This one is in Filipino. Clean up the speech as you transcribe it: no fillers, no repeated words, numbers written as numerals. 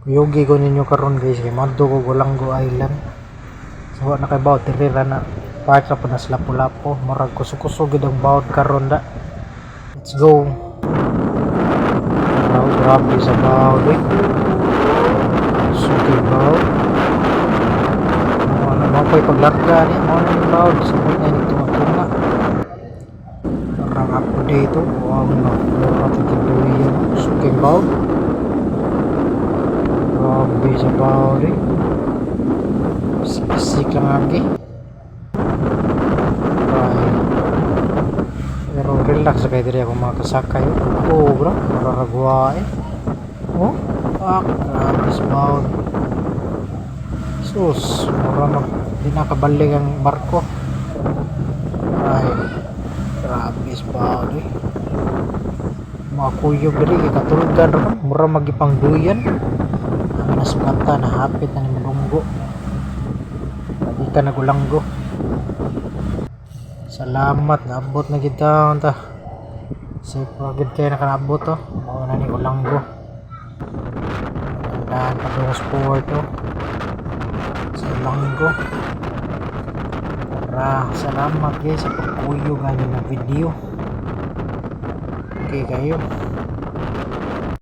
Kuyugi ko ninyo karon guys kay madto ko Golanggo Island. So na kay bawt tirira na part ra po na lapu-lapu murag kusog-kusog gid ang bawt karon da. Let's go. Wow, grabe sa bawt eh. Suki bawt. Ano mo pa paglarga ni mo na yung bawt sa mga nito tunga. Parang ako dito. Wow, mura tigiduyan. Suki bawt. Grabe sa bawt eh. Sik lang lagi. Pero relax sa kayo diri ako mga kasakay. Oh bro, mararagwa eh. Oh, grabe sa bawt. Sus, mura mag di nakabalik ang barko. Ay, grabe sa bawt eh. Mga kuyog diri katulugan ron, mura magipang duyan. Ang nasugata na hapit na ni Malunggo. Di ka nagulanggo. Salamat naabot na kita ta. Safe pagid kayo nakanaabot to. Mao na ni Ulanggo. Tandaan pa yung sport to. Sa Ulanggo. Salamat guys sa pagkuyo ganyan ng video. Okay kayo.